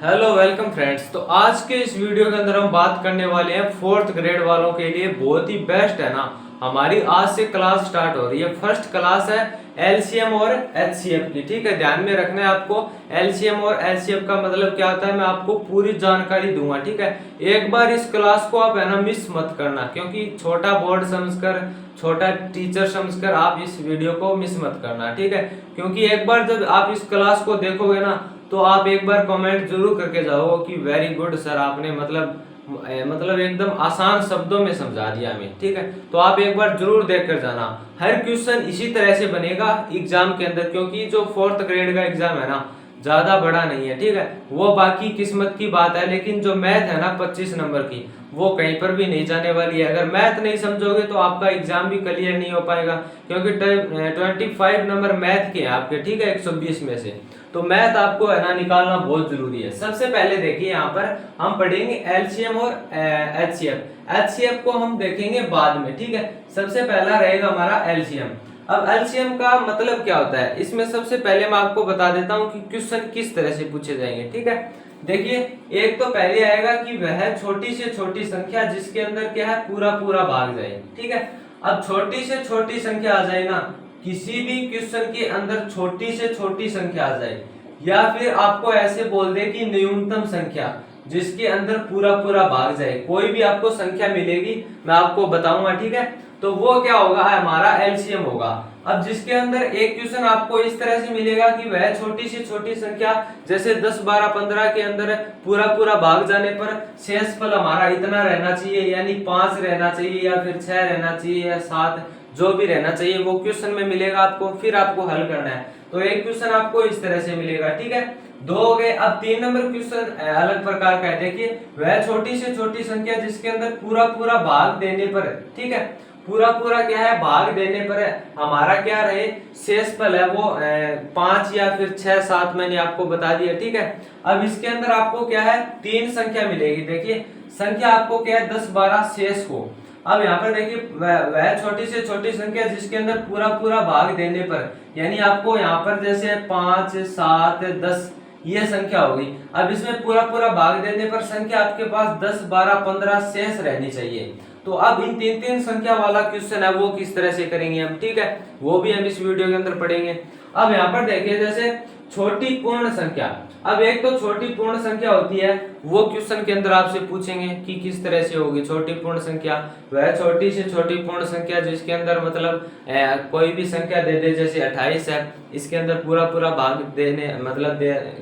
Hello welcome friends. तो आज के इस वीडियो के अंदर हम बात करने वाले हैं फोर्थ ग्रेड वालों के लिए बहुत ही बेस्ट है ना। हमारी आज से क्लास स्टार्ट हो रही है। फर्स्ट क्लास है एलसीएम और एचसीएफ की। ठीक है, ध्यान में रखना है आपको। एलसीएम और एचसीएफ का मतलब क्या होता है मैं आपको पूरी जानकारी दूंगा। ठीक है, एक बार इस क्लास को आप है ना मिस मत करना, क्योंकि छोटा बोर्ड समझकर, छोटा टीचर समझकर आप इस वीडियो को मिस मत करना। ठीक है, क्योंकि एक बार जब आप इस क्लास को देखोगे ना तो आप एक बार कमेंट जरूर करके जाओ कि वेरी गुड सर, आपने मतलब एकदम आसान शब्दों में समझा दिया हमें। ठीक है, तो आप एक बार जरूर देख कर जाना। हर क्वेश्चन इसी तरह से बनेगा एग्जाम के अंदर, क्योंकि जो फोर्थ ग्रेड का एग्जाम है ना ज्यादा बड़ा नहीं है। ठीक है, वो बाकी किस्मत की बात है, लेकिन जो मैथ है ना 25 नंबर की, वो कहीं पर भी नहीं जाने वाली है। अगर मैथ नहीं समझोगे तो आपका एग्जाम भी क्लियर नहीं हो पाएगा, क्योंकि 25 नंबर मैथ के हैं आपके। ठीक है, 120 में से तो मैथ आपको है ना निकालना बहुत जरूरी है। सबसे पहले देखिए यहाँ पर हम पढ़ेंगे एलसीएम और एचसीएफ। एचसीएफ को हम देखेंगे बाद में। ठीक है, सबसे पहला रहेगा हमारा एलसीएम। अब एलसीएम का मतलब क्या होता है, इसमें सबसे पहले मैं आपको बता देता हूँ कि क्वेश्चन किस तरह से पूछे जाएंगे। ठीक है, देखिए एक तो पहले आएगा कि वह छोटी से छोटी संख्या जिसके अंदर क्या है पूरा पूरा भाग जाए। ठीक है, अब छोटी से छोटी संख्या आ जाए ना, किसी भी क्वेश्चन के अंदर छोटी से छोटी संख्या आ जाए, या फिर आपको ऐसे बोल दे कि न्यूनतम संख्या जिसके अंदर पूरा पूरा भाग जाए, कोई भी आपको संख्या मिलेगी मैं आपको बताऊंगा। ठीक है, तो वो क्या होगा हमारा एलसीएम होगा। अब जिसके अंदर एक क्वेश्चन आपको इस तरह से मिलेगा कि वह छोटी से छोटी संख्या जैसे 10 12 15 के अंदर पूरा पूरा भाग जाने पर शेषफल हमारा इतना रहना चाहिए, यानी 5 रहना चाहिए या फिर 6 रहना चाहिए या 7, जो भी रहना चाहिए वो क्वेश्चन में मिलेगा आपको। फिर आपको हल करना है, तो एक क्वेश्चन आपको इस तरह से मिलेगा। ठीक है, दो हो गए। अब 3 नंबर क्वेश्चन अलग प्रकार का है। देखिए वह छोटी से छोटी संख्या जिसके अंदर पूरा पूरा भाग देने पर, ठीक है, पूरा पूरा क्या है भाग देने पर हमारा क्या रहे शेषफल है वो 5 या फिर 6 7 मैंने आपको बता दिया। ठीक है, अब इसके अंदर आपको क्या है 3 संख्या मिलेगी। देखिए संख्या आपको क्या है 10 12 शेष को। अब यहाँ पर देखिए वह छोटी से छोटी संख्या जिसके अंदर पूरा पूरा भाग देने पर, यानी आपको यहाँ पर जैसे 5 7 10 ये संख्या होगी। अब इसमें पूरा पूरा भाग देने पर संख्या आपके पास 10 12 15 शेष रहनी चाहिए। तो अब इन तीन तीन संख्या वाला क्वेश्चन है वो किस तरह से करेंगे हम। ठीक है, वो भी हम इस वीडियो के अंदर पढ़ेंगे। अब यहाँ पर देखिए जैसे छोटी पूर्ण संख्या, अब एक तो छोटी पूर्ण संख्या होती है, वो क्वेश्चन के अंदर आपसे पूछेंगे कि किस तरह से होगी छोटी पूर्ण संख्या। वह छोटी से छोटी पूर्ण संख्या जिसके अंदर मतलब कोई भी संख्या दे दे, जैसे 28 है, इसके अंदर पूरा पूरा भाग देने मतलब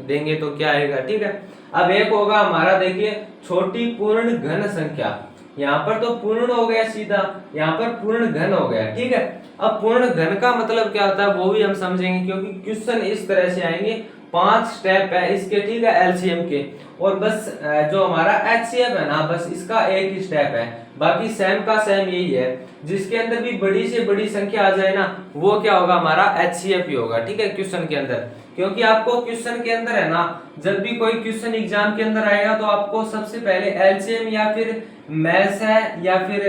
देंगे तो क्या आएगा। ठीक है, अब एक होगा हमारा देखिए छोटी पूर्ण घन संख्या। यहाँ पर तो पूर्ण हो गया सीधा, यहाँ पर पूर्ण घन हो गया। ठीक है, अब पूर्ण घन का मतलब क्या होता है वो भी हम समझेंगे, क्योंकि क्वेश्चन इस तरह से आएंगे। 5 स्टेप है इसके। ठीक है, एलसीएम के, और बस जो हमारा एचसीएफ है ना बस इसका एक ही स्टेप है, बाकी सेम का सेम यही है। जिसके अंदर भी बड़ी से बड़ी संख्या आ जाए ना वो क्या होगा हमारा एचसीएफ ही होगा। ठीक है, क्वेश्चन के अंदर, क्योंकि आपको क्वेश्चन के अंदर है ना जब भी कोई क्वेश्चन एग्जाम के अंदर आएगा तो आपको सबसे पहले एलसीएम या फिर मैस है या फिर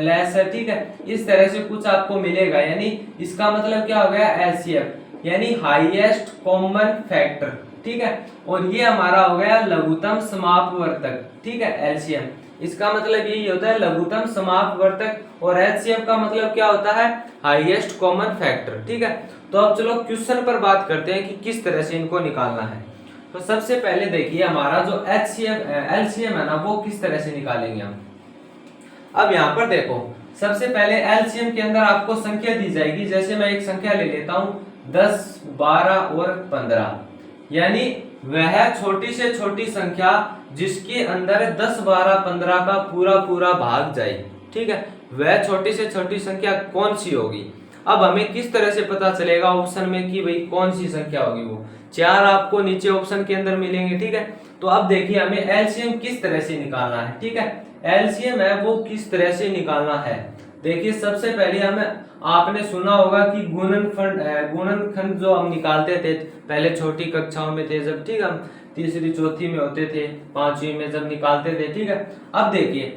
लेस है। ठीक है, इस तरह से कुछ आपको मिलेगा, यानी इसका मतलब क्या हो गया एलसीएफ, यानी हाईएस्ट कॉमन फैक्टर। ठीक है, और ये हमारा हो गया लघुत्तम समापवर्तक। ठीक है, एलसीएम इसका मतलब यही होता है लघुत्तम समापवर्तक, और एचसीएफ का मतलब क्या होता है हाईएस्ट कॉमन फैक्टर। ठीक है, तो अब चलो क्वेश्चन पर बात करते हैं कि किस तरह से इनको निकालना है। तो सबसे पहले देखिए हमारा जो एचसीएफ एलसीएम है ना वो किस तरह से निकालेंगे हम। अब यहाँ पर देखो सबसे पहले एलसीएम के अंदर आपको संख्या दी जाएगी। जैसे मैं एक संख्या ले लेता हूँ 10 12 और 15, यानी वह छोटी से छोटी संख्या जिसके अंदर 10 12 15 का पूरा पूरा भाग जाए। ठीक है, वह छोटी से छोटी संख्या कौन सी होगी। अब हमें किस तरह से पता चलेगा ऑप्शन में कि भाई कौन सी संख्या होगी। वो 4 आपको नीचे ऑप्शन के अंदर मिलेंगे। ठीक है, तो अब देखिए हमें एलसीएम किस तरह से निकालना है। ठीक है, एलसीएम है वो किस तरह से निकालना है। देखिए सबसे पहले हमें, आपने सुना होगा कि गुणनखंड जो हम निकालते थे पहले छोटी कक्षाओं में थे जब, ठीक है, हम तीसरी चौथी में होते थे, 5वीं में जब निकालते थे। ठीक है, अब देखिए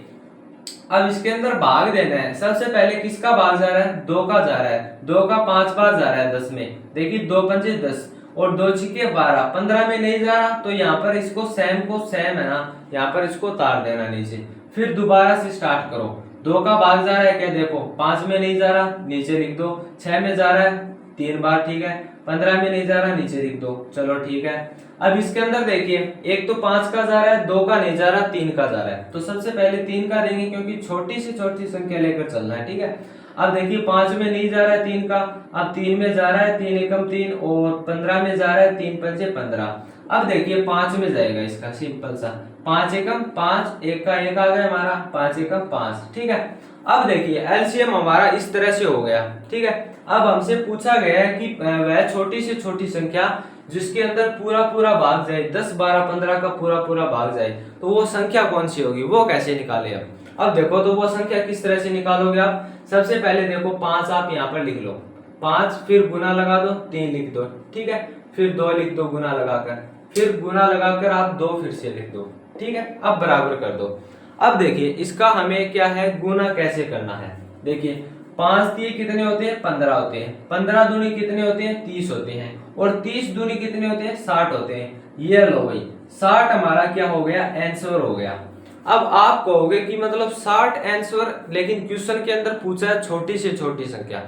अब इसके अंदर भाग देना है। सबसे पहले किसका भाग जा रहा है 2 का जा रहा है, 2 का 5 बार जा रहा है 10 में। देखिए 2 पंजे 10, और 2 छिके 12, 15 में नहीं जा रहा तो यहाँ पर इसको सेम है ना, यहाँ पर इसको उतार देना नीचे। फिर दोबारा से स्टार्ट करो। 2 का भाग जा रहा है क्या, देखो 5 में नहीं जा रहा, नीचे लिख दो। 6 में जा रहा है 3 बार, ठीक है। 15 में नहीं जा रहा, नीचे लिख दो, चलो ठीक है। अब इसके अंदर देखिए, एक तो 5 का जा रहा है, 2 का नहीं जा रहा, 3 का जा रहा है, तो सबसे पहले 3 का देंगे क्योंकि छोटी से छोटी संख्या लेकर चलना है, ठीक है। अब देखिए 5 में नहीं जा रहा है 3 का, अब 3 में जा रहा है, 3 एकम 3, और 15 में जा रहा है 3 पंचे 15। अब देखिए 5 में जाएगा इसका, सिंपल सा 5 एकम 5, एक का एक आ गया हमारा, 5 एकम 5, ठीक है। अब देखिए एलसीएम हमारा इस तरह से हो गया, ठीक है। अब हमसे पूछा गया है कि वह छोटी से छोटी संख्या जिसके अंदर पूरा पूरा भाग जाए, 10 12 15 का पूरा पूरा भाग जाए, तो वो संख्या कौन सी होगी, वो कैसे निकाले। अब देखो तो वो संख्या किस तरह से निकालोगे आप। सबसे पहले देखो 5 आप यहाँ पर लिख लो, 5 फिर गुना लगा दो, 3 लिख दो, ठीक है। फिर 2 लिख दो गुना लगाकर, फिर गुना लगाकर आप 2 फिर से लिख दो, ठीक है। अब बराबर कर दो। अब देखिए इसका हमें क्या है, गुना कैसे करना है। देखिए 5 दिए कितने होते हैं, 15 होते हैं। 15 दूनी कितने होते हैं, 30 होते हैं। और 30 दूनी कितने होते हैं, 60 होते हैं। ये लो भाई 60 हमारा क्या हो गया, आंसर हो गया। अब आप कहोगे कि मतलब 60 आंसर, लेकिन क्वेश्चन के अंदर पूछा है छोटी से छोटी संख्या,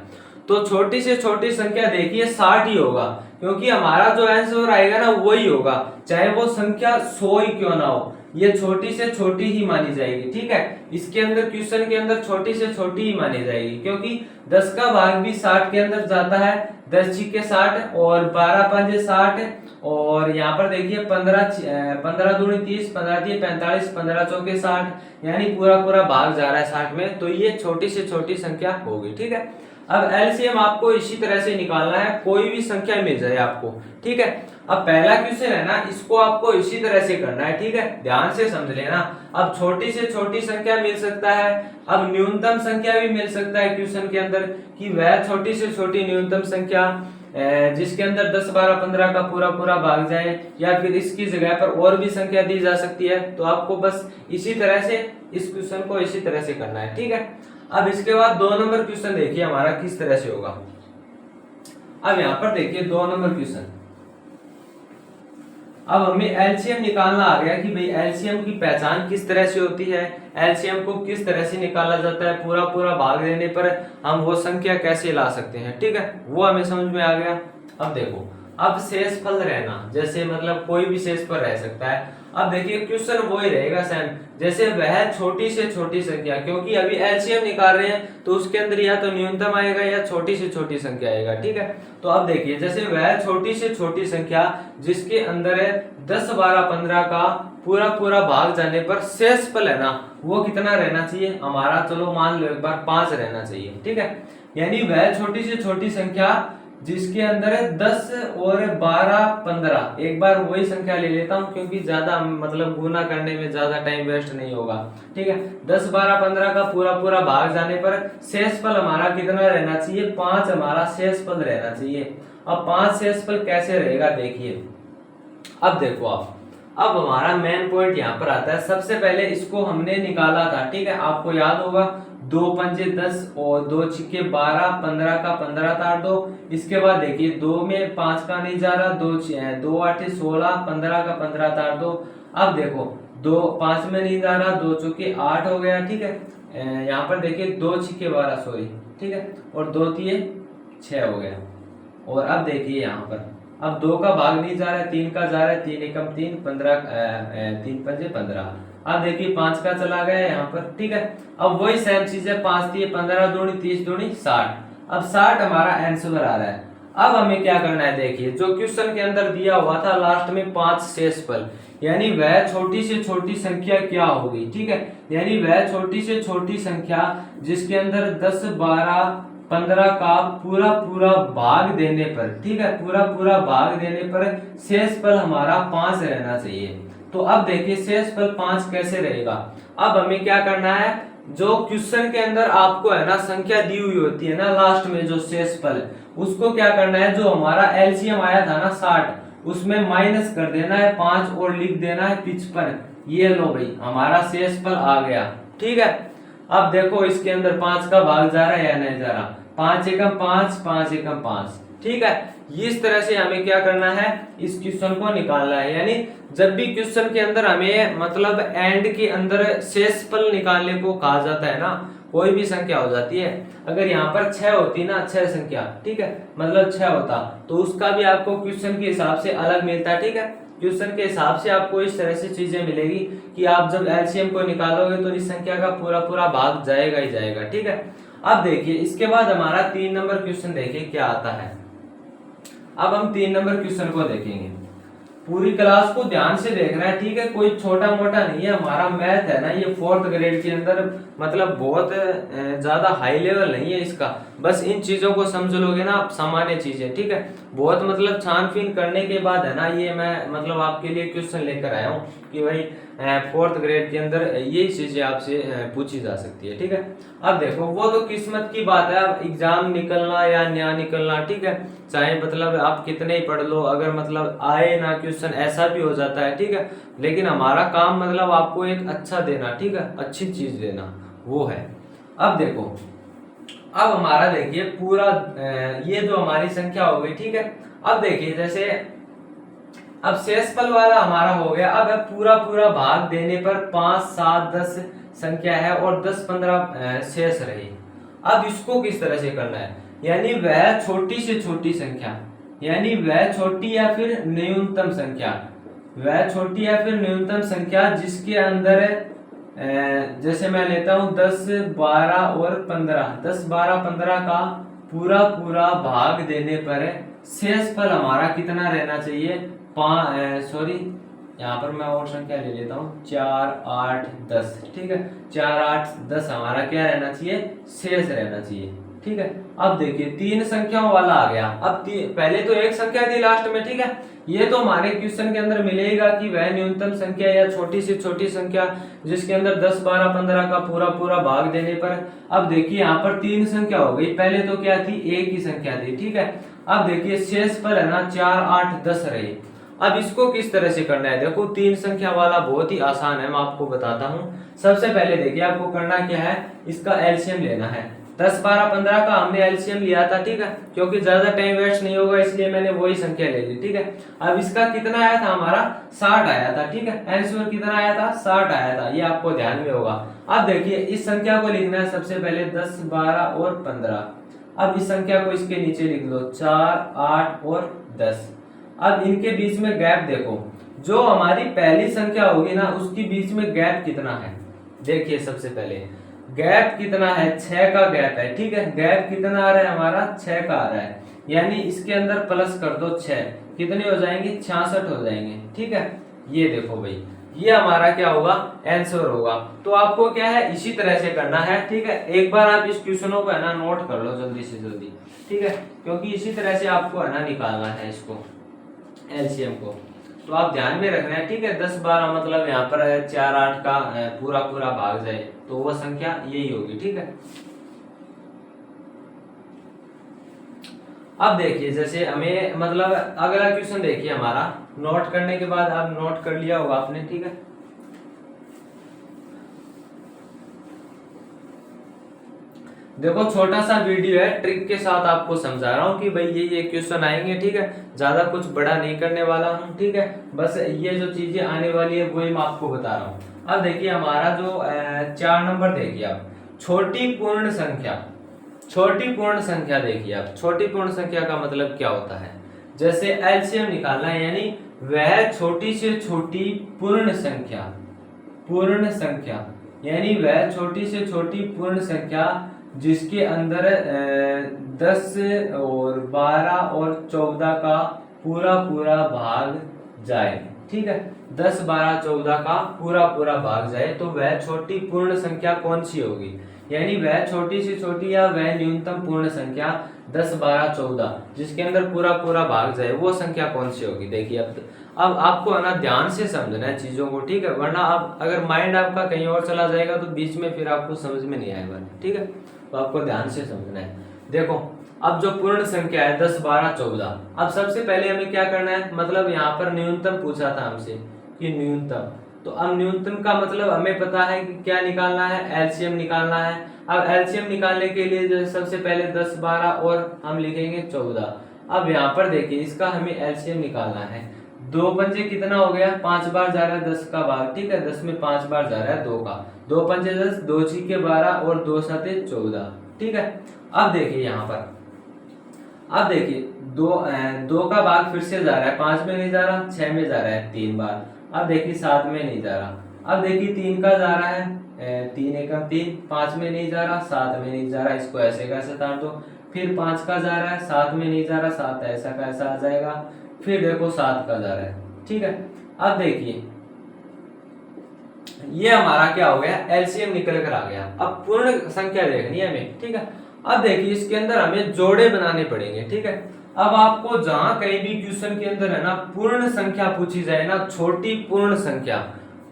तो छोटी से छोटी संख्या देखिए 60 ही होगा, क्योंकि हमारा जो आंसर आएगा ना वही होगा, चाहे वो संख्या 100 ही क्यों ना हो, ये छोटी से छोटी ही मानी जाएगी, ठीक है। इसके अंदर क्वेश्चन के अंदर छोटी से छोटी ही मानी जाएगी, क्योंकि 10 का भाग भी 60 के अंदर जाता है, 10 छिके 60 और 12 पंजे 60, और यहाँ पर देखिए 15 दूनी 30, 15 दिए 45, 15 चौके 60, यानी पूरा पूरा भाग जा रहा है 60 में, तो ये छोटी से छोटी संख्या होगी, ठीक है। अब एलसीएम आपको इसी तरह से निकालना है, कोई भी संख्या मिल जाए आपको, ठीक है। अब पहला क्वेश्चन है ना, इसको आपको इसी तरह से करना है, ठीक है, ध्यान से समझ लेना। अब छोटी से छोटी संख्या मिल सकता है, अब न्यूनतम संख्या भी मिल सकता है क्वेश्चन के अंदर, कि वह छोटी से छोटी न्यूनतम संख्या जिसके अंदर 10 12 15 का पूरा पूरा भाग जाए, या फिर इसकी जगह पर और भी संख्या दी जा सकती है। तो आपको बस इसी तरह से इस क्वेश्चन को इसी तरह से करना है, ठीक है। अब इसके बाद 2 नंबर क्वेश्चन देखिए हमारा किस तरह से होगा। अब यहाँ पर देखिए 2 नंबर क्वेश्चन, अब हमें एलसीएम निकालना आ गया कि भाई एलसीएम की पहचान किस तरह से होती है, एलसीएम को किस तरह से निकाला जाता है, पूरा पूरा भाग देने पर हम वो संख्या कैसे ला सकते हैं, ठीक है, वो हमें समझ में आ गया। अब देखो, अब शेषफल रहना, जैसे मतलब कोई भी शेषफल रह सकता है। अब देखिए क्वेश्चन वही रहेगा सेम, जैसे वह छोटी से छोटी संख्या, क्योंकि अभी एलसीएम निकाल रहे हैं तो उसके अंदर या तो न्यूनतम आएगा या छोटी से छोटी संख्या आएगा, ठीक है। तो अब देखिए जैसे वह छोटी से छोटी संख्या जिसके अंदर है 10 12 15 का पूरा पूरा भाग जाने पर शेषफल है ना, वो कितना रहना चाहिए हमारा, चलो मान लो एक बार 5 रहना चाहिए, ठीक है। यानी वह छोटी से छोटी संख्या जिसके अंदर है 10 और 12 15, एक बार वही संख्या ले लेता हूं क्योंकि ज्यादा मतलब गुना करने में ज्यादा टाइम वेस्ट नहीं होगा, ठीक है। 10 12 15 का पूरा पूरा भाग जाने पर शेषफल हमारा कितना रहना चाहिए, 5 हमारा शेषफल रहना चाहिए। अब 5 शेषफल कैसे रहेगा देखिए। अब देखो आप, अब हमारा मेन पॉइंट यहाँ पर आता है। सबसे पहले इसको हमने निकाला था, ठीक है, आपको याद होगा 2 पंजे 10 और 2 छिके 12, 15 का 15 तार दो। इसके बाद देखिए 2 में 5 का नहीं जा रहा, 2 8 16, 15 का 15 तार दो। अब देखो 2 5 में नहीं जा रहा, 2 चौके 8 हो गया, ठीक है। यहाँ पर देखिए 2 छिके 12 सॉरी, ठीक है, और 2 तिये 6 हो गया। और अब देखिए यहाँ पर अब 2 का भाग नहीं जा रहा है, 3 का जा रहा है, 3 एकम 3, 15 3 पंजे 15। अब देखिए 5 का चला गया यहाँ पर, ठीक है। अब वही सेम चीज है, 5 दिए 15 दूनी 30 दूनी 60। अब 60 हमारा आंसर आ रहा है। अब हमें क्या करना है देखिए, जो क्वेश्चन के अंदर दिया हुआ था लास्ट में 5 शेषफल, यानी वह छोटी से छोटी संख्या क्या होगी, ठीक है। यानी वह छोटी से छोटी संख्या जिसके अंदर 10 12 15 का पूरा पूरा भाग देने पर, ठीक है, पूरा पूरा भाग देने पर शेषफल हमारा 5 रहना चाहिए। तो अब देखिए शेषफल 5 कैसे रहेगा। अब हमें क्या करना है, जो क्वेश्चन के अंदर आपको है ना संख्या दी हुई होती है ना लास्ट में जो शेषफल, उसको क्या करना है, जो हमारा एलसीएम आया था ना 60, उसमें माइनस कर देना है 5 और लिख देना है 55। ये लो भाई हमारा शेषफल आ गया, ठीक है। अब देखो इसके अंदर 5 का भाग जा रहा है या नहीं जा रहा, 5 एकम 5, 5 एकम 5, ठीक है। इस तरह से हमें क्या करना है, इस क्वेश्चन को निकालना है। यानी जब भी क्वेश्चन के अंदर हमें मतलब एंड के अंदर शेषफल निकालने को कहा जाता है ना, कोई भी संख्या हो जाती है, अगर यहाँ पर 6 होती ना, 6 संख्या, ठीक है, मतलब 6 होता, तो उसका भी आपको क्वेश्चन के हिसाब से अलग मिलता है। ठीक है, क्वेश्चन के हिसाब से आपको इस तरह से चीजें मिलेगी कि आप जब एलसीएम को निकालोगे तो इस संख्या का पूरा पूरा भाग जाएगा ही जाएगा। ठीक है, अब देखिए इसके बाद हमारा 3 नंबर क्वेश्चन देखिए क्या आता है। अब हम 3 नंबर क्वेश्चन को देखेंगे। पूरी क्लास को ध्यान से देखना है, ठीक है, कोई छोटा मोटा नहीं है। हमारा मैथ है ना, ये 4th ग्रेड के अंदर मतलब बहुत ज्यादा हाई लेवल नहीं है इसका। बस इन चीजों को समझ लोगे ना आप, सामान्य चीजें, ठीक है, बहुत मतलब छानबीन करने के बाद है ना ये मैं मतलब आपके लिए क्वेश्चन लेकर आया हूँ कि भाई 4th ग्रेड के अंदर यही चीजें आपसे पूछी जा सकती है। ठीक है, अब देखो वो तो किस्मत की बात है, अब एग्जाम निकलना या ना निकलना, ठीक है, चाहे मतलब आप कितने ही पढ़ लो, अगर मतलब आए ना क्वेश्चन, ऐसा भी हो जाता है। ठीक है, लेकिन हमारा काम मतलब आपको एक अच्छा देना, ठीक है, अच्छी चीज देना, वो है। अब देखो, अब हमारा देखिए पूरा ये जो हमारी संख्या हो गई, ठीक है। अब देखिए जैसे अब शेषफल वाला हमारा हो गया। अब पूरा पूरा भाग देने पर 5, 7, 10 संख्या है और 10, 15 शेष रही। अब इसको किस तरह से करना है, यानी वह छोटी से छोटी संख्या, यानी वह छोटी या फिर न्यूनतम संख्या, वह छोटी या फिर न्यूनतम संख्या जिसके अंदर जैसे मैं लेता हूं 10, 12 और 15, 10, 12, 15 का पूरा पूरा भाग देने पर शेषफल हमारा कितना रहना चाहिए, सॉरी यहाँ पर मैं और संख्या ले लेता हूँ, 4, 8, 10, ठीक है, 4, 8, 10 हमारा क्या रहना चाहिए, शेष रहना चाहिए। ठीक है, अब देखिए 3 संख्याओं वाला आ गया। अब पहले तो एक संख्या थी लास्ट में, ठीक है, ये तो हमारे क्वेश्चन के अंदर मिलेगा कि वह न्यूनतम संख्या या छोटी से छोटी संख्या जिसके अंदर 10, 12, 15 का पूरा पूरा भाग देने पर। अब देखिए यहाँ पर 3 संख्या हो गई, पहले तो क्या थी, एक ही संख्या थी। ठीक है, अब देखिए शेषफल है ना 4, 8, 10 रही। अब इसको किस तरह से करना है, देखो 3 संख्या वाला बहुत ही आसान है, मैं आपको बताता हूँ। सबसे पहले देखिए आपको करना क्या है, इसका एलसीएम लेना है। 10, 12, 15 का हमने एलसीएम लिया था, ठीक है, क्योंकि ज्यादा टाइम वेस्ट नहीं होगा इसलिए मैंने वही संख्या ले ली। ठीक है, अब इसका कितना आया था, हमारा 60 आया था। ठीक है, आंसर कितना आया था, 60 आया था, ये आपको ध्यान में होगा। अब देखिए इस संख्या को लिखना है सबसे पहले 10, 12 और 15। अब इस संख्या को इसके नीचे लिख लो 4, 8 और 10। अब इनके बीच में गैप देखो, जो हमारी पहली संख्या होगी ना उसके बीच में गैप कितना है, देखिए सबसे पहले गैप कितना है, 6 का गैप है। ठीक है, गैप कितना आ रहा है हमारा, 6 का आ रहा है, यानी इसके अंदर प्लस कर दो 6, कितने हो जाएंगे, 66 हो जाएंगे। ठीक है, ये देखो भाई, ये हमारा क्या होगा, आंसर होगा। तो आपको क्या है, इसी तरह से करना है। ठीक है, एक बार आप इस क्वेश्चनों को है ना नोट कर लो जल्दी से जल्दी, ठीक है, क्योंकि इसी तरह से आपको है ना निकालना है इसको, एलसीएम को, तो आप ध्यान में रखना है। ठीक है, 10, 12 मतलब यहाँ पर 4, 8 का पूरा पूरा भाग जाए तो वो संख्या यही होगी। ठीक है, अब देखिए जैसे हमें मतलब अगला क्वेश्चन देखिए हमारा, नोट करने के बाद आप नोट कर लिया होगा आपने। ठीक है, देखो छोटा सा वीडियो है, ट्रिक के साथ आपको समझा रहा हूँ कि भाई ये क्वेश्चन आएंगे। ठीक है, ज्यादा कुछ बड़ा नहीं करने वाला हूँ। ठीक है, बस ये जो चीजें आने वाली है वही मैं आपको बता रहा हूँ। अब देखिए हमारा जो 4 नंबर देखिए आप, छोटी पूर्ण संख्या, छोटी पूर्ण संख्या देखिए आप, छोटी पूर्ण संख्या का मतलब क्या होता है, जैसे एलसीएम निकालना है, यानी वह छोटी से छोटी पूर्ण संख्या, पूर्ण संख्या, यानी वह छोटी से छोटी पूर्ण संख्या जिसके अंदर 10 और 12 और 14 का पूरा पूरा भाग जाए। ठीक है, 10, 12, 14 का पूरा पूरा भाग जाए तो वह छोटी पूर्ण संख्या कौन सी होगी, यानी वह छोटी से छोटी या वह न्यूनतम पूर्ण संख्या 10, 12, 14 जिसके अंदर पूरा पूरा भाग जाए वो संख्या कौन सी होगी। देखिए अब आपको है ना ध्यान से समझना है चीजों को। ठीक है, वरना आप अगर माइंड आपका कहीं और चला जाएगा तो बीच में फिर आपको समझ में नहीं आएगा। ठीक है, तो आपको ध्यान से समझना है। देखो अब जो पूर्ण संख्या है 10, 12, 14, अब सबसे पहले हमें क्या करना है, मतलब यहाँ पर न्यूनतम पूछा था हमसे कि न्यूनतम, तो अब न्यूनतम का मतलब हमें पता है कि क्या निकालना है, एलसीएम निकालना है। अब एलसीएम निकालने के लिए जो सबसे पहले 10, 12 और हम लिखेंगे 14, अब यहाँ पर देखिए इसका हमें एलसीएम निकालना है। 2 पंजे कितना हो गया, 5 बार जा रहा है 10 का भाग, ठीक है, 10 में 5 बार जा रहा है 2 का, 2 पंजे 10, 2 छीके 12 और 2 सते 14, ठीक है। अब देखिए यहाँ पर, अब देखिए दो का भाग फिर से जा रहा है, 5 में नहीं जा रहा, 6 में जा रहा है 3 बार, अब देखिए 7 में नहीं जा रहा, अब देखिए 3 का जा रहा है 3 एकम 3, 5 में नहीं जा रहा, 7 में नहीं जा रहा, इसको ऐसे का ऐसे काट दो। फिर 5 का जा रहा है, 7 में नहीं जा रहा, 7 ऐसा का ऐसा आ जाएगा। फिर देखो 7 का जा रहा है, ठीक है। अब देखिए ये हमारा क्या हो गया, एलसीएम निकल कर आ गया। अब पूर्ण संख्या देखनी है हमें, ठीक है। अब देखिए इसके अंदर हमें जोड़े बनाने पड़ेंगे, ठीक है। अब आपको जहां कहीं भी क्वेश्चन के अंदर है ना पूर्ण संख्या पूछी जाए ना, छोटी पूर्ण संख्या,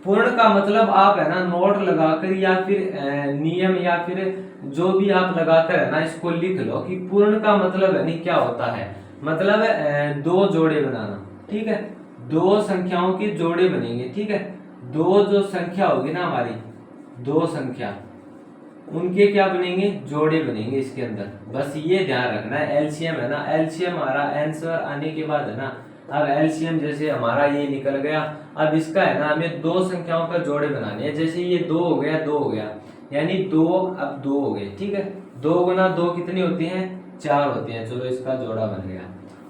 पूर्ण का मतलब आप है ना नोट लगाकर या फिर नियम या फिर जो भी आप लगाकर है ना इसको लिख लो कि पूर्ण का मतलब है नहीं क्या होता है, मतलब दो जोड़े बनाना, ठीक है। दो संख्याओं के जोड़े बनेंगे, ठीक है। दो जो संख्या होगी ना हमारी, दो संख्या, उनके क्या बनेंगे, जोड़े बनेंगे इसके अंदर, बस ये ध्यान रखना है। एलसीएम है ना, एलसीएम हमारा आंसर आने के बाद है ना, अब एलसीएम जैसे हमारा ये निकल गया, अब इसका है ना हमें दो संख्याओं का जोड़े बनाने हैं। जैसे ये 2 हो गया, 2 हो गया, यानी 2 अब 2 हो गए, ठीक है। 2 गुना 2 कितनी होती है, 4 होती है, चलो इसका जोड़ा बन गया।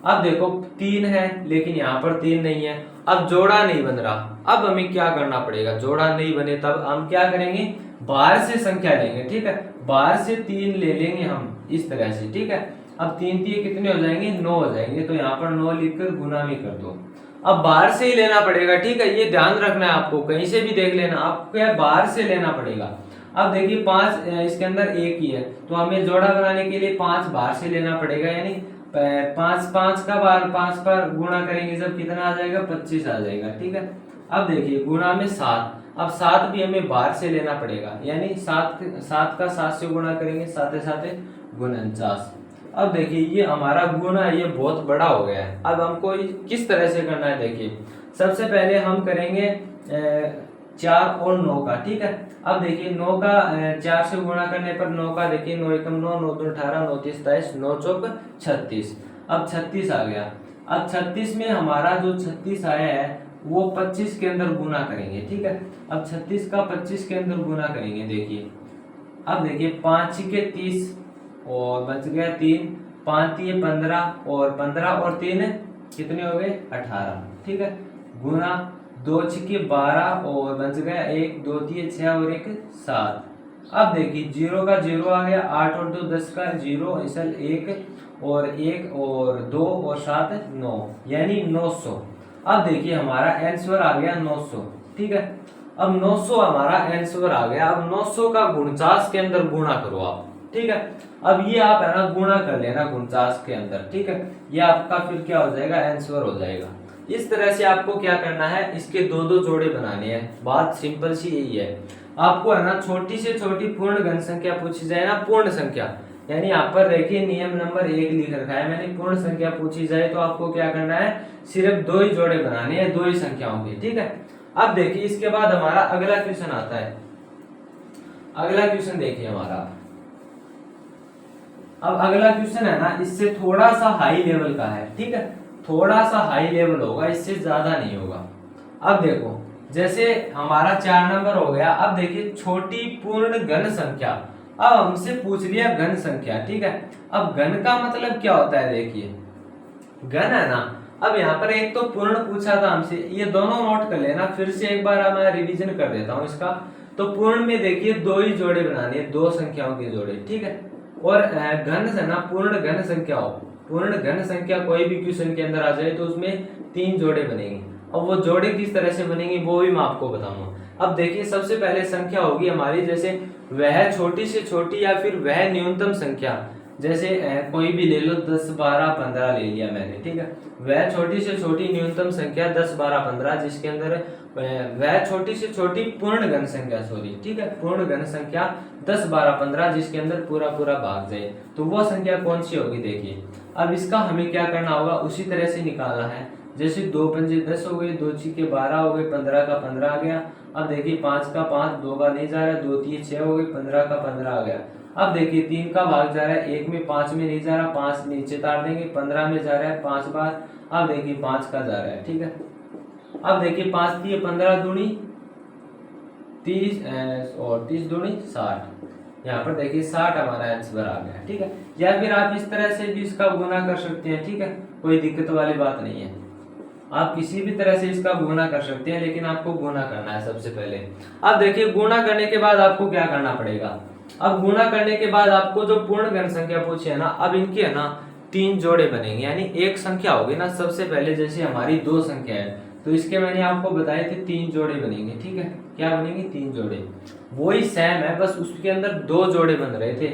अब देखो 3 है लेकिन यहाँ पर 3 नहीं है, अब जोड़ा नहीं बन रहा। अब हमें क्या करना पड़ेगा, जोड़ा नहीं बने तब हम क्या करेंगे, बाहर से संख्या लेंगे, ठीक है। बाहर से 3 ले लेंगे हम इस तरह से, ठीक है। अब 3 3 कितने हो जाएंगे, 9 हो जाएंगे, तो यहाँ पर 9 लिखकर गुना में कर दो। अब बाहर से ही लेना पड़ेगा, ठीक है, ये ध्यान रखना है आपको, कहीं से भी देख लेना, आपको क्या बाहर से लेना पड़ेगा। अब देखिए 5 इसके अंदर एक ही है, तो हमें जोड़ा बनाने के लिए 5 बाहर से लेना पड़ेगा, यानी 5 का बार 5 पर गुणा करेंगे जब कितना आ जाएगा, 25 आ जाएगा, ठीक है। अब देखिए गुणा में 7, अब 7 भी हमें बाहर से लेना पड़ेगा, यानी 7 का 7 से गुणा करेंगे, साथे साथे 49। अब देखिए ये हमारा गुणा ये बहुत बड़ा हो गया है। अब हमको किस तरह से करना है, देखिए सबसे पहले हम करेंगे 4 और 9 का, ठीक है। अब देखिए 9 का 4 से गुणा करने पर 9 का देखिए 9 एकम 9, 9 दूनी 18, 9 तीस 27, 9 चौक 36, अब 36 आ गया। अब 36 में हमारा जो 36 आया है वो 25 के अंदर गुना करेंगे, ठीक है। अब 36 का 25 के अंदर गुना करेंगे, देखिए अब देखिए 5 के 30 और बच गया 3, 5 3 15 और 15 और 3 कितने हो गए, 18, ठीक है। गुना 2 6 12 और बच गया 1 2 3 6 और 1 7। अब देखिए 0 का 0 आ गया, 8 और 2 10 का 0 इसल 1 और 1 और 2 और 7 9, यानी 900। अब देखिए हमारा आंसर आ गया 900, ठीक है। अब 900 हमारा आंसर आ गया। अब 900 का 49 के अंदर गुणा करो आप, ठीक है। अब ये आप है ना गुणा कर लेना 49 के अंदर, ठीक है। ये आपका फिर क्या हो जाएगा, आंसर हो जाएगा। इस तरह से आपको क्या करना है, इसके दो दो जोड़े बनाने हैं, बात सिंपल सी यही है। आपको है ना छोटी से छोटी पूर्ण घन संख्या पूछी जाए ना, पूर्ण संख्या, यानी यहाँ पर देखिए नियम नंबर 1 लिख रखा है मैंने, पूर्ण संख्या पूछी जाए तो आपको क्या करना है, सिर्फ 2 ही जोड़े बनाने हैं, 2 ही संख्याओं के, ठीक है। अब देखिए इसके बाद हमारा अगला क्वेश्चन आता है। अगला क्वेश्चन देखिए हमारा, अब अगला क्वेश्चन है ना इससे थोड़ा सा हाई लेवल का है, ठीक है, थोड़ा सा हाई लेवल होगा, इससे ज्यादा नहीं होगा। अब देखो जैसे हमारा 4 नंबर हो गया। अब देखिए छोटी पूर्ण घन संख्या, अब हमसे पूछ लिया घन संख्या, ठीक है। अब घन का मतलब क्या होता है, देखिए घन है ना, अब यहाँ पर एक तो पूर्ण पूछा था हमसे, ये दोनों नोट कर लेना, फिर से एक बार मैं रिवीजन कर देता हूँ इसका। तो पूर्ण में देखिए 2 ही जोड़े बनाने हैं, 2 संख्याओं के जोड़े, ठीक है। और घन से ना पूर्ण घन संख्या हो, पूर्ण घन संख्या कोई भी क्वेश्चन के अंदर आ जाए तो उसमें 3 जोड़े बनेंगे। अब वो जोड़े किस तरह से बनेंगे वो भी मैं आपको बताऊंगा। अब देखिए सबसे पहले संख्या होगी हमारी, जैसे वह छोटी से छोटी या फिर वह न्यूनतम संख्या, जैसे कोई भी ले लो 10 12 15 ले लिया मैंने, ठीक है। वह छोटी से छोटी न्यूनतम संख्या 10 12 15 जिसके अंदर वह छोटी से छोटी पूर्ण घन संख्या, सॉरी, ठीक है, पूर्ण घन संख्या 10 12 15 जिसके अंदर पूरा पूरा भाग जाए, तो वो संख्या कौन सी होगी। देखिए अब इसका हमें क्या करना होगा, उसी तरह से निकालना है। जैसे 2 पंजे 10 हो गए, 2 छीके 12 हो गए, 15 का 15 आ गया। अब देखिए 5 का 5, 2 का नहीं जा रहा, 2 3 6 हो गए, 15 का 15 आ गया। अब देखिए 3 का भाग जा रहा है 1 में, 5 में नहीं जा रहा, 5 नीचे तार देंगे, 15 में जा रहा है 5 बार। अब देखिए 5 का जा रहा है, ठीक है। अब देखिए 5 दिए 15 दूनी 30 और 30 दूनी 60। यहाँ पर देखिए 60 हमारा आंसर आ गया, ठीक है। या फिर आप इस तरह से भी इसका गुना कर सकते हैं, ठीक है, कोई दिक्कत वाली बात नहीं है। आप किसी भी तरह से इसका गुना कर सकते हैं, लेकिन आपको गुना करना है सबसे पहले। अब देखिए गुना करने के बाद आपको क्या करना पड़ेगा। अब गुना करने के बाद आपको जो पूर्ण घन संख्या पूछी है ना, अब इनकी है ना 3 जोड़े बनेंगे, यानी एक संख्या होगी ना, सबसे पहले जैसे हमारी 2 संख्या है तो इसके मैंने आपको बताए थे 3 जोड़े बनेंगे, ठीक है। क्या बनेंगे? 3 जोड़े। वही सेम है, बस उसके अंदर 2 जोड़े बन रहे थे।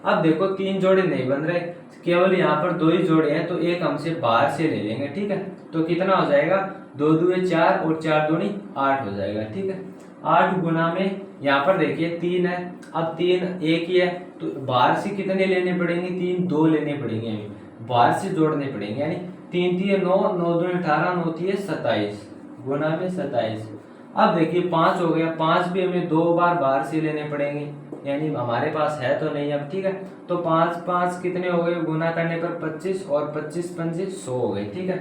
अब देखो 3 जोड़े नहीं बन रहे, केवल यहाँ पर 2 ही जोड़े हैं, तो एक हमसे बाहर से ले लेंगे, ठीक है। तो कितना हो जाएगा? 2 दूनी 4 और 4 दूनी 8 हो जाएगा, ठीक है। 8 गुना में यहाँ पर देखिए 3 है, अब 3 एक ही है, तो बाहर से कितने लेने पड़ेंगे? 3 2 लेने पड़ेंगे, हमें बाहर से जोड़ने पड़ेंगे, यानी 3 3 9, 9 2 18, 9 3 27, गुना में 27। अब देखिए 5 हो गया, 5 भी हमें 2 बार बाहर से लेने पड़ेंगे, यानी हमारे पास है तो नहीं अब, ठीक है। तो 5 5 कितने हो गए? गुना करने पर 25 और 25 पंजे 100 हो गए, ठीक है।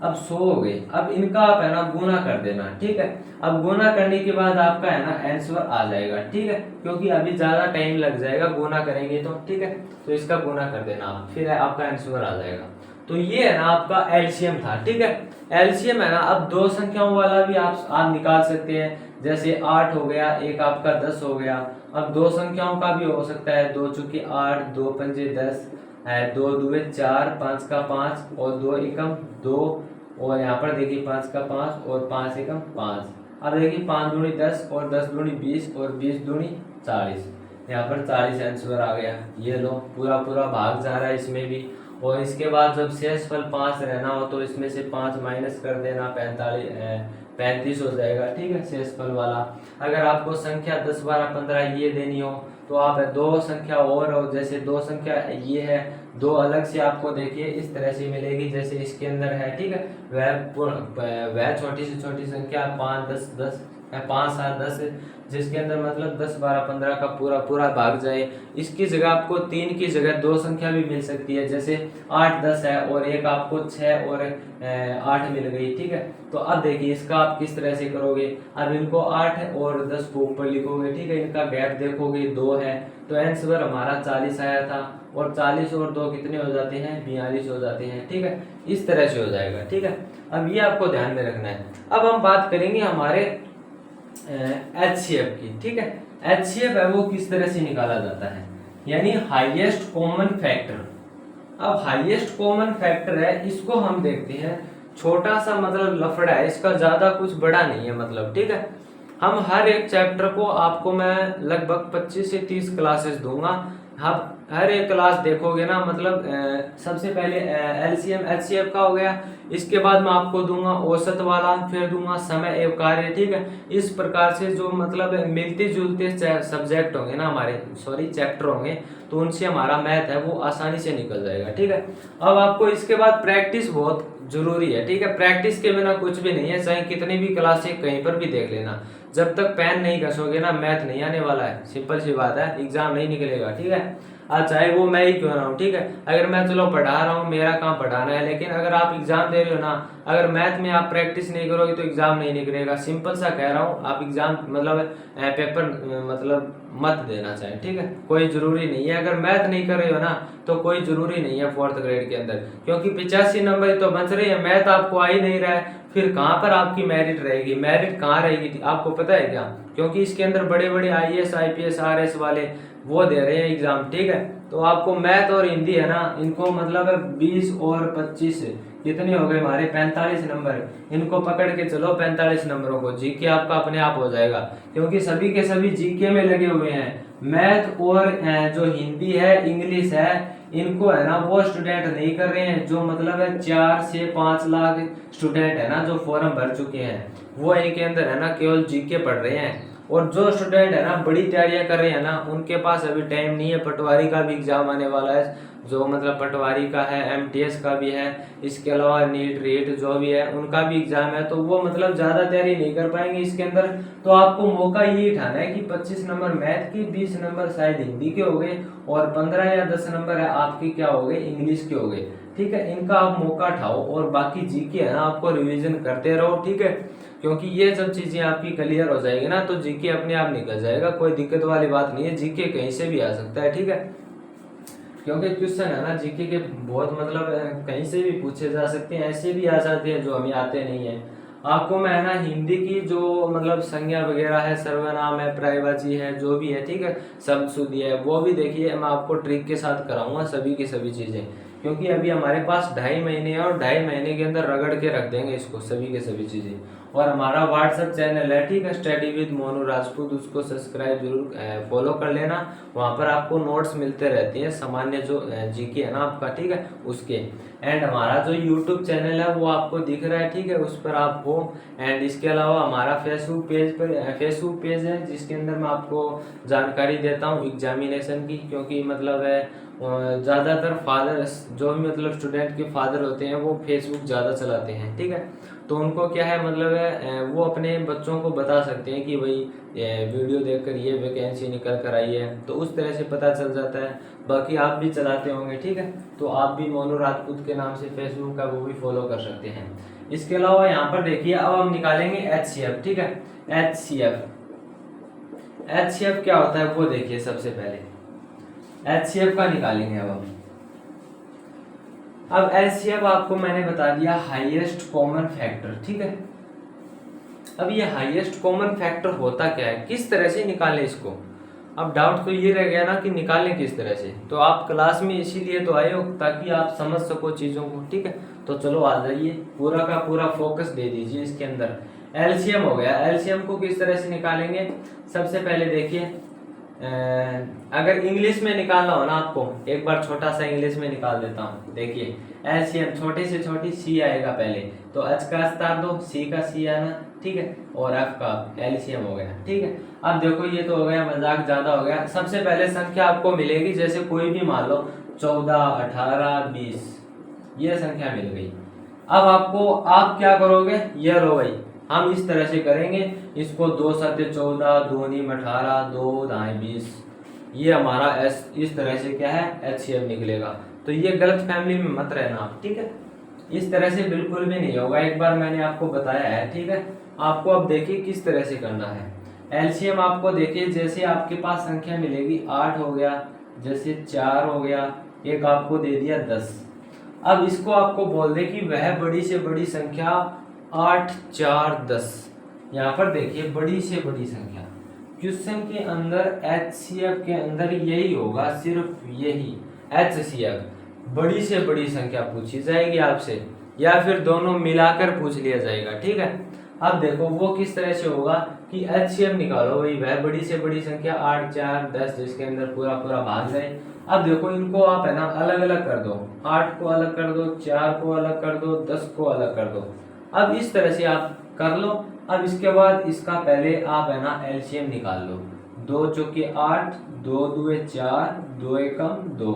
अब 100 हो गए, अब इनका आप है ना गुना कर देना, ठीक है। अब गुना करने के बाद आपका है ना आंसर आ जाएगा, ठीक है, क्योंकि अभी ज्यादा टाइम लग जाएगा गुना करेंगे तो, ठीक है। तो इसका गुना कर देना आप, फिर आपका आंसर आ जाएगा। तो ये है ना आपका एलसीएम था, ठीक है। एलसीएम है ना, अब 2 संख्याओं वाला भी आप निकाल सकते हैं, जैसे 8 हो गया, एक आपका 10 हो गया। अब 2 संख्याओं का भी हो सकता है, 2 चुके 8, 2 पंजे 10 है, 2 दुए 4, 5 का 5 और 2 एकम 2, और यहाँ पर देखिए 5 का 5 और 5 एकम 5। अब देखिए 5 दूनी 10 और 10 दूनी 20 और 20 दूनी 40। यहाँ पर 40 आंसर आ गया। ये लो पूरा पूरा भाग जा रहा है इसमें भी। और इसके बाद जब शेषफल 5 रहना हो तो इसमें से 5 माइनस कर देना, 35 हो जाएगा, ठीक है, शेषफल वाला। अगर आपको संख्या 10 12 15 ये देनी हो तो आप 2 संख्या और हो, जैसे 2 संख्या ये है, 2 अलग से आपको देखिए इस तरह से मिलेगी जैसे इसके अंदर है, ठीक है। वह छोटी से छोटी संख्या 5 10 10 5 7 10, जिसके अंदर मतलब 10 12 15 का पूरा पूरा भाग जाए। इसकी जगह आपको 3 की जगह 2 संख्या भी मिल सकती है, जैसे 8 10 है और एक आपको 6 और 8 मिल गई, ठीक है। तो अब देखिए इसका आप किस तरह से करोगे। अब इनको 8 और 10 को ऊपर लिखोगे, ठीक है, इनका गैप देखोगे 2 है, तो आंसर हमारा 40 आया था, और 40 और 2 कितने हो जाते हैं? 42 हो जाते हैं, ठीक है। इस तरह से हो जाएगा, ठीक है। अब ये आपको ध्यान में रखना है। अब हम बात करेंगे हमारे HCF की, ठीक है। HCF है वो किस तरह से निकाला जाता है, यानी हाईएस्ट कॉमन फैक्टर। अब हाईएस्ट कॉमन फैक्टर है, इसको हम देखते हैं, छोटा सा मतलब लफड़ा है, इसका ज्यादा कुछ बड़ा नहीं है मतलब, ठीक है। हम हर एक चैप्टर को आपको मैं लगभग 25 से 30 क्लासेस दूंगा। आप हर एक क्लास देखोगे ना, मतलब सबसे पहले LCM HCF का हो गया, इसके बाद मैं आपको दूंगा औसत वाला, फिर दूंगा समय एवं कार्य, ठीक है। इस प्रकार से जो मतलब मिलते जुलते सब्जेक्ट होंगे ना हमारे, सॉरी चैप्टर होंगे, तो उनसे हमारा मैथ है वो आसानी से निकल जाएगा, ठीक है। अब आपको इसके बाद प्रैक्टिस बहुत जरूरी है, ठीक है। प्रैक्टिस के बिना कुछ भी नहीं है, चाहे कितनी भी क्लासें कहीं पर भी देख लेना, जब तक पेन नहीं घसोगे ना मैथ नहीं आने वाला है, सिंपल सी बात है, एग्जाम नहीं निकलेगा, ठीक है। चाहे वो मैं ही क्यों ना हूँ, ठीक है। अगर मैं चलो पढ़ा रहा हूँ, मेरा काम पढ़ाना है, लेकिन अगर आप एग्जाम दे रहे हो ना, अगर मैथ में आप प्रैक्टिस नहीं करोगे तो एग्जाम नहीं निकलेगा, सिंपल सा कह रहा हूँ। आप एग्जाम मतलब पेपर मतलब मत देना चाहें, ठीक है, कोई जरूरी नहीं है। अगर मैथ नहीं कर रहे हो ना तो कोई जरूरी नहीं है 4th ग्रेड के अंदर, क्योंकि 85 नंबर तो बच रही है, मैथ आपको आ ही नहीं रहा है, फिर कहाँ पर आपकी मेरिट रहेगी? मेरिट कहाँ रहेगी आपको पता है क्या? क्योंकि इसके अंदर बड़े बड़े IAS IPS RS वाले वो दे रहे हैं एग्जाम, ठीक है। तो आपको मैथ और हिंदी है ना, इनको मतलब 20 और 25 कितने हो गए हमारे? 45 नंबर। इनको पकड़ के चलो 45 नंबरों को, जीके आपका अपने आप हो जाएगा, क्योंकि सभी के सभी जीके में लगे हुए हैं। मैथ और जो हिंदी है इंग्लिश है, इनको है ना वो स्टूडेंट नहीं कर रहे हैं जो मतलब है 4 से 5 लाख स्टूडेंट है ना जो फॉर्म भर चुके हैं, वो इनके अंदर है ना केवल जीके पढ़ रहे हैं। और जो स्टूडेंट है ना बड़ी तैयारियां कर रहे हैं ना, उनके पास अभी टाइम नहीं है। पटवारी का भी एग्जाम आने वाला है, जो मतलब पटवारी का है, एमटीएस का भी है, इसके अलावा नीट रेट जो भी है उनका भी एग्जाम है, तो वो मतलब ज्यादा तैयारी नहीं कर पाएंगे इसके अंदर। तो आपको मौका ये उठाना है कि 25 नंबर मैथ के, 20 नंबर शायद हिंदी के हो गए, और 15 या 10 नंबर है आपके क्या हो गए, इंग्लिश के हो गए। ठीक है, इनका आप मौका उठाओ और बाकी जीके है ना आपको रिवीजन करते रहो। ठीक है, क्योंकि ये सब चीजें आपकी क्लियर हो जाएगी ना तो जीके अपने आप निकल जाएगा, कोई दिक्कत वाली बात नहीं है। जीके कहीं से भी आ सकता है। ठीक है, क्योंकि क्वेश्चन है ना जीके के बहुत मतलब कहीं से भी पूछे जा सकते हैं, ऐसे भी आ जाते हैं जो हमें आते नहीं है। आपको मैं है ना हिंदी की जो मतलब संज्ञा वगैरह है, सर्वनाम है, पर्यायवाची है, जो भी है, ठीक है, शब्द शुद्धि है, वो भी देखिए मैं आपको ट्रिक के साथ कराऊंगा सभी की सभी चीजें। क्योंकि अभी हमारे पास 2.5 महीने है और 2.5 महीने के अंदर रगड़ के रख देंगे इसको सभी के सभी चीजें। और हमारा व्हाट्सएप चैनल है, ठीक है, स्टडी विद मोनू राजपूत, उसको सब्सक्राइब जरूर फॉलो कर लेना। वहाँ पर आपको नोट्स मिलते रहते हैं, सामान्य जो जीके है ना आपका, ठीक है, उसके। एंड हमारा जो यूट्यूब चैनल है वो आपको दिख रहा है, ठीक है, उस पर आप हो। एंड इसके अलावा हमारा फेसबुक पेज है जिसके अंदर मैं आपको जानकारी देता हूँ एग्जामिनेशन की, क्योंकि मतलब है ज़्यादातर फादर जो भी मतलब स्टूडेंट के फादर होते हैं वो फेसबुक ज़्यादा चलाते हैं। ठीक है, तो उनको क्या है मतलब है वो अपने बच्चों को बता सकते हैं कि भाई वीडियो देखकर ये वैकेंसी निकल कर आई है, तो उस तरह से पता चल जाता है। बाकी आप भी चलाते होंगे, ठीक है, तो आप भी मोनू राजपूत के नाम से फेसबुक का वो भी फॉलो कर सकते हैं। इसके अलावा यहाँ पर देखिए अब हम निकालेंगे HCF। ठीक है, HCF क्या होता है वो देखिए। सबसे पहले HCF का निकालेंगे अब LCF आपको मैंने बता दिया हाईएस्ट कॉमन फैक्टर। ठीक है, अब ये हाईएस्ट कॉमन फैक्टर होता क्या है, किस तरह से निकालें इसको। अब डाउट तो ये रह गया ना कि निकालें किस तरह से, तो आप क्लास में इसीलिए तो आए हो ताकि आप समझ सको चीज़ों को। ठीक है, तो चलो आ जाइए, पूरा का पूरा फोकस दे दीजिए इसके अंदर। एलसीएम हो गया, एलसीएम को किस तरह से निकालेंगे। सबसे पहले देखिए अगर इंग्लिश में निकालना हो ना आपको, एक बार छोटा सा इंग्लिश में निकाल देता हूँ। देखिए एलसीएम छोटी से छोटी सी आएगा पहले, तो एच का स्टार दो, सी का सी आना, ठीक है, और एफ का एलसीएम हो गया। ठीक है, अब देखो ये तो हो गया, मजाक ज्यादा हो गया। सबसे पहले संख्या आपको मिलेगी, जैसे कोई भी मान लो 14, 18, 20, ये संख्या मिल गई। अब आपको आप क्या करोगे, ये लो भाई, हम इस तरह से करेंगे इसको, 2 7 14, 2 9 18, 2 दाएं 20, ये हमारा एस इस तरह से क्या है एचसीएफ निकलेगा। तो ये गलत फैमिली में मत रहना आप, ठीक है, इस तरह से बिल्कुल भी नहीं होगा, एक बार मैंने आपको बताया है। ठीक है, आपको अब देखिए किस तरह से करना है। एलसीएम आपको देखिए, जैसे आपके पास संख्या मिलेगी 8 हो गया, जैसे 4 हो गया, एक आपको दे दिया 10। अब इसको आपको बोल दे कि वह बड़ी से बड़ी संख्या 8 4 10। यहाँ पर देखिए बड़ी से बड़ी संख्या, क्वेश्चन के अंदर एचसीएफ के अंदर यही होगा, सिर्फ यही एचसीएफ, बड़ी से बड़ी संख्या पूछी जाएगी आपसे, या फिर दोनों मिलाकर पूछ लिया जाएगा। ठीक है, अब देखो वो किस तरह से होगा कि एचसीएफ निकालो भाई, वह बड़ी से बड़ी संख्या 8 4 10 जिसके अंदर पूरा पूरा भाग जाए। अब देखो इनको आप है ना अलग अलग कर दो, 8 को अलग कर दो, 4 को अलग कर दो, 10 को अलग कर दो। अब इस तरह से आप कर लो। अब इसके बाद इसका पहले आप है ना एलसीएम निकाल लो, 2 चौके 8, 2 दूए 4, 2 एकम 2।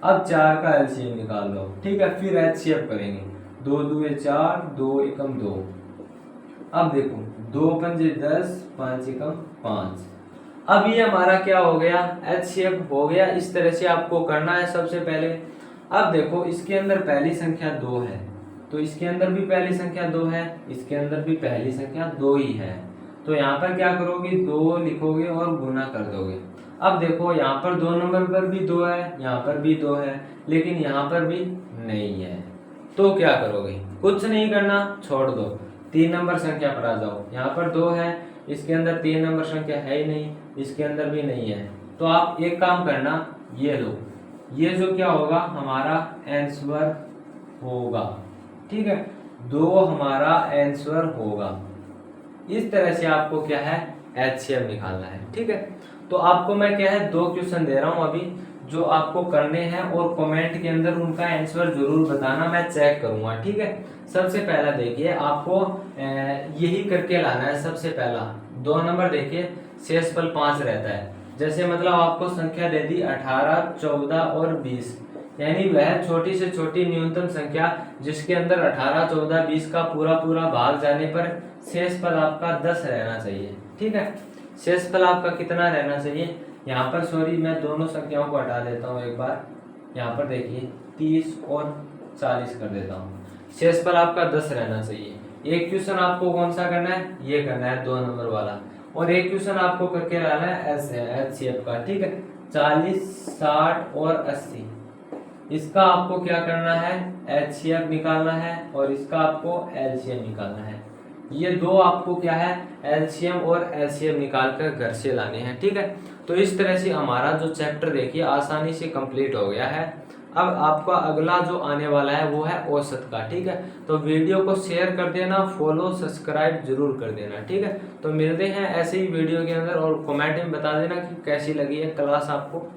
अब 4 का एलसीएम निकाल लो। ठीक है, फिर एचसीएफ करेंगे, 2 दूए 4, 2 एकम 2। अब देखो 2 पंजे 10, 5 एकम 5। अब ये हमारा क्या हो गया, एचसीएफ हो गया। इस तरह से आपको करना है सबसे पहले। अब देखो इसके अंदर पहली संख्या 2 है, तो इसके अंदर भी पहली संख्या 2 है, इसके अंदर भी पहली संख्या 2 ही है, तो यहाँ पर क्या करोगे, 2 लिखोगे और गुना कर दोगे। अब देखो यहाँ पर 2 नंबर पर भी 2 है, यहाँ पर भी 2 है, लेकिन यहाँ पर भी नहीं है, तो क्या करोगे, कुछ नहीं करना, छोड़ दो, 3 नंबर संख्या पर आ जाओ। यहाँ पर 2 है, इसके अंदर 3 नंबर संख्या है ही नहीं, इसके अंदर भी नहीं है, तो आप एक काम करना, ये लो, ये जो क्या होगा हमारा आंसर होगा। ठीक है, 2 हमारा आंसर होगा। इस तरह से आपको क्या है एचसीएफ निकालना है। ठीक है, तो आपको मैं क्या है 2 क्वेश्चन दे रहा हूं अभी, जो आपको करने हैं और कमेंट के अंदर उनका आंसर जरूर बताना, मैं चेक करूंगा, ठीक है। सबसे पहला देखिए आपको यही करके लाना है। सबसे पहला 2 नंबर देखिए शेषफल 5 रहता है। जैसे मतलब आपको संख्या दे दी 18, 14 और 20, यानी वह छोटी से छोटी न्यूनतम संख्या जिसके अंदर 18, 14, 20 का पूरा पूरा भाग जाने पर शेषफल आपका 10 रहना चाहिए, ठीक है। शेषफल आपका कितना रहना चाहिए, यहाँ पर सॉरी मैं दोनों संख्याओं को हटा देता हूँ एक बार। यहाँ पर देखिए 30 और 40 कर देता हूँ। शेषफल आपका 10 रहना चाहिए। एक क्वेश्चन आपको कौन सा करना है, ये करना है 2 नंबर वाला, और एक क्वेश्चन आपको करके लाना है एचसीएफ का, ठीक है। 40, 60 और 80, इसका आपको क्या करना है, एचसीएफ निकालना है और इसका आपको एलसीएम निकालना है। ये दो आपको क्या है, एलसीएम और एलसीएम निकाल कर घर से लाने हैं, ठीक है। तो इस तरह से हमारा जो चैप्टर देखिए आसानी से कंप्लीट हो गया है। अब आपका अगला जो आने वाला है वो है औसत का, ठीक है। तो वीडियो को शेयर कर देना, फॉलो सब्सक्राइब जरूर कर देना, ठीक है। तो मिलते हैं ऐसे ही वीडियो के अंदर, और कमेंट में बता देना कि कैसी लगी है क्लास आपको।